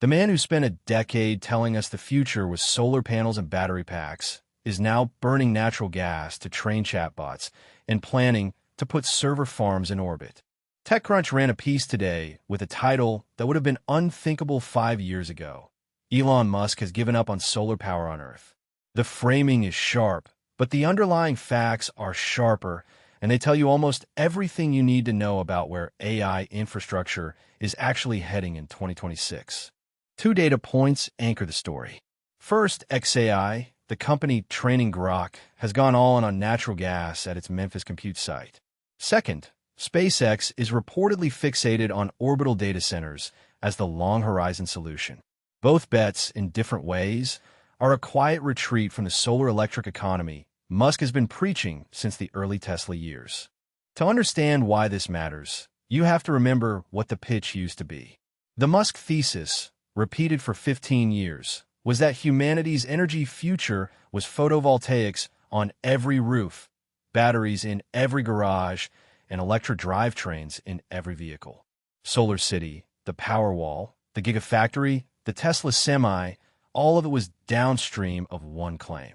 The man who spent a decade telling us the future was solar panels and battery packs is now burning natural gas to train chatbots and planning to put server farms in orbit. TechCrunch ran a piece today with a title that would have been unthinkable 5 years ago. Elon Musk has given up on solar power on Earth. The framing is sharp, but the underlying facts are sharper, and they tell you almost everything you need to know about where AI infrastructure is actually heading in 2026. 2 data points anchor the story. First, xAI, the company training Grok, has gone all in on natural gas at its Memphis compute site. Second, SpaceX is reportedly fixated on orbital data centers as the long-horizon solution. Both bets, in different ways, are a quiet retreat from the solar electric economy Musk has been preaching since the early Tesla years. To understand why this matters, you have to remember what the pitch used to be. The Musk thesis, repeated for 15 years, was that humanity's energy future was photovoltaics on every roof, batteries in every garage, and electric drivetrains in every vehicle. Solar City, the Powerwall, the Gigafactory, the Tesla Semi, all of it was downstream of one claim.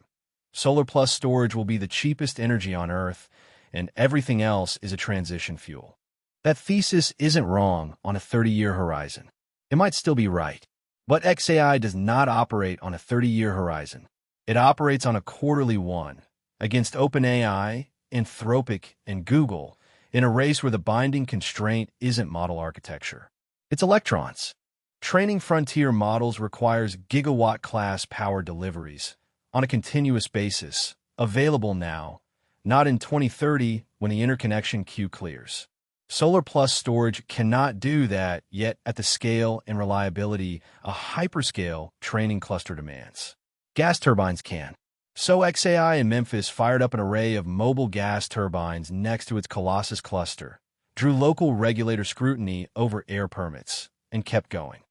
Solar plus storage will be the cheapest energy on Earth, and everything else is a transition fuel. That thesis isn't wrong on a 30-year horizon. It might still be right. But xAI does not operate on a 30-year horizon. It operates on a quarterly one, against OpenAI, Anthropic, and Google, in a race where the binding constraint isn't model architecture. It's electrons. Training frontier models requires gigawatt-class power deliveries on a continuous basis, available now, not in 2030 when the interconnection queue clears. Solar plus storage cannot do that yet at the scale and reliability a hyperscale training cluster demands. Gas turbines can. So xAI in Memphis fired up an array of mobile gas turbines next to its Colossus cluster, drew local regulator scrutiny over air permits, and kept going.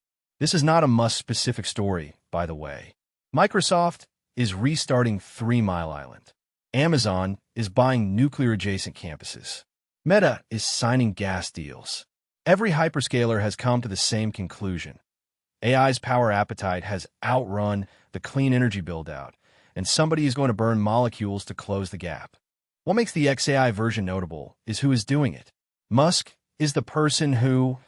This is not a Musk-specific story, by the way. Microsoft is restarting 3 Mile Island. Amazon is buying nuclear-adjacent campuses. Meta is signing gas deals. Every hyperscaler has come to the same conclusion. AI's power appetite has outrun the clean energy build-out, and somebody is going to burn molecules to close the gap. What makes the xAI version notable is who is doing it. Musk is the person who,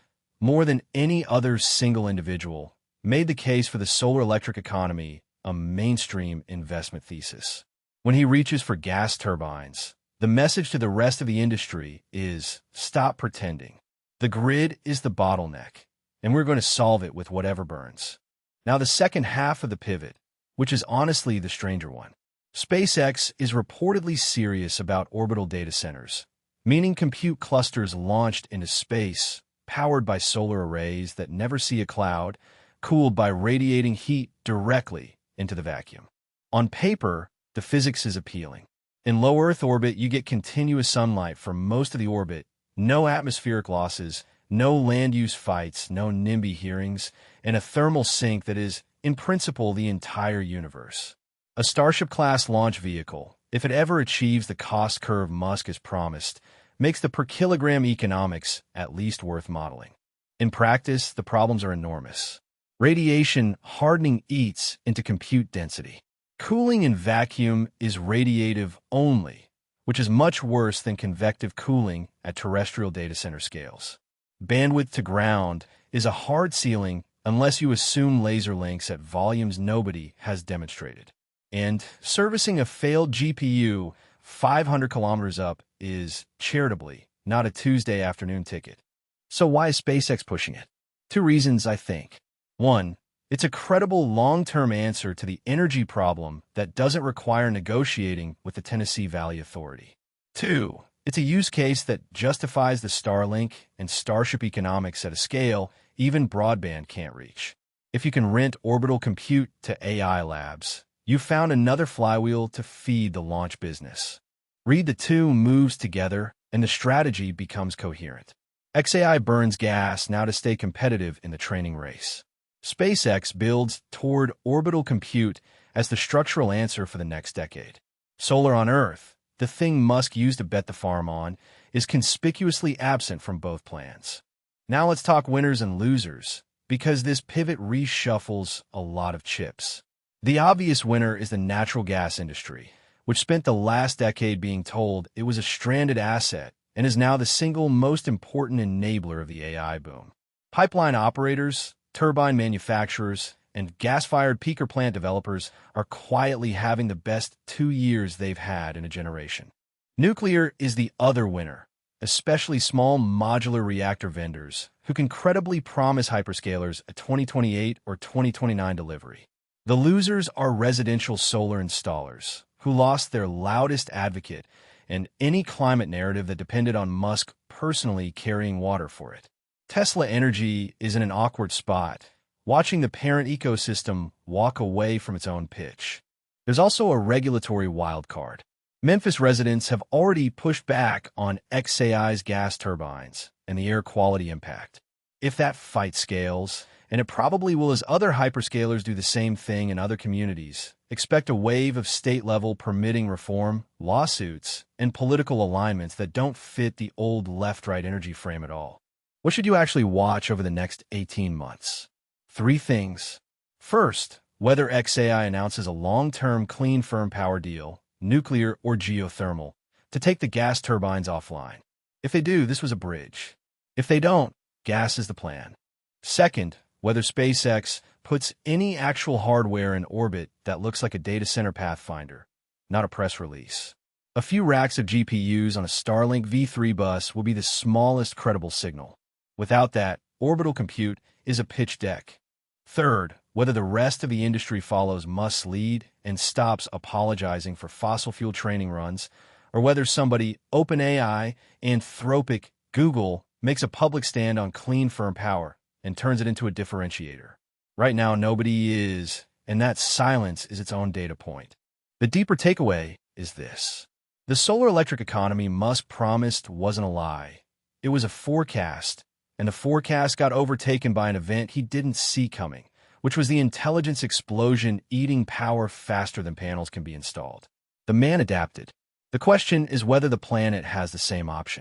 more than any other single individual, made the case for the solar electric economy a mainstream investment thesis. When he reaches for gas turbines, the message to the rest of the industry is, stop pretending. The grid is the bottleneck, and we're going to solve it with whatever burns. Now, the second half of the pivot, which is honestly the stranger one. SpaceX is reportedly serious about orbital data centers, meaning compute clusters launched into space, powered by solar arrays that never see a cloud, cooled by radiating heat directly into the vacuum. On paper, the physics is appealing. In low Earth orbit, you get continuous sunlight for most of the orbit, no atmospheric losses, no land use fights, no NIMBY hearings, and a thermal sink that is, in principle, the entire universe. A Starship-class launch vehicle, if it ever achieves the cost curve Musk has promised, makes the per-kilogram economics at least worth modeling. In practice, the problems are enormous. Radiation hardening eats into compute density. Cooling in vacuum is radiative only, which is much worse than convective cooling at terrestrial data center scales. Bandwidth to ground is a hard ceiling unless you assume laser links at volumes nobody has demonstrated. And servicing a failed GPU 500 kilometers up is, charitably, not a Tuesday afternoon ticket. So why is SpaceX pushing it? 2 reasons, I think. 1, it's a credible long-term answer to the energy problem that doesn't require negotiating with the Tennessee Valley Authority. 2, it's a use case that justifies the Starlink and Starship economics at a scale even broadband can't reach. If you can rent orbital compute to AI labs, you've found another flywheel to feed the launch business. Read the 2 moves together, and the strategy becomes coherent. xAI burns gas now to stay competitive in the training race. SpaceX builds toward orbital compute as the structural answer for the next decade. Solar on Earth, the thing Musk used to bet the farm on, is conspicuously absent from both plans. Now let's talk winners and losers, because this pivot reshuffles a lot of chips. The obvious winner is the natural gas industry, which spent the last decade being told it was a stranded asset and is now the single most important enabler of the AI boom. Pipeline operators, turbine manufacturers, and gas-fired peaker plant developers are quietly having the best 2 years they've had in a generation. Nuclear is the other winner, especially small modular reactor vendors who can credibly promise hyperscalers a 2028 or 2029 delivery. The losers are residential solar installers who lost their loudest advocate and any climate narrative that depended on Musk personally carrying water for it. Tesla Energy is in an awkward spot, watching the parent ecosystem walk away from its own pitch. There's also a regulatory wildcard. Memphis residents have already pushed back on xAI's gas turbines and the air quality impact. If that fight scales, and it probably will as other hyperscalers do the same thing in other communities, expect a wave of state-level permitting reform, lawsuits, and political alignments that don't fit the old left-right energy frame at all. What should you actually watch over the next 18 months? 3 things. First, whether xAI announces a long-term clean firm power deal, nuclear or geothermal, to take the gas turbines offline. If they do, this was a bridge. If they don't, gas is the plan. Second, whether SpaceX puts any actual hardware in orbit that looks like a data center pathfinder, not a press release. A few racks of GPUs on a Starlink V3 bus will be the smallest credible signal. Without that, orbital compute is a pitch deck. Third, whether the rest of the industry follows Musk's lead and stops apologizing for fossil fuel training runs, or whether somebody, OpenAI, Anthropic, Google, makes a public stand on clean firm power and turns it into a differentiator. Right now, nobody is, and that silence is its own data point. The deeper takeaway is this. The solar electric economy Musk promised wasn't a lie. It was a forecast, and the forecast got overtaken by an event he didn't see coming, which was the intelligence explosion eating power faster than panels can be installed. The man adapted. The question is whether the planet has the same option.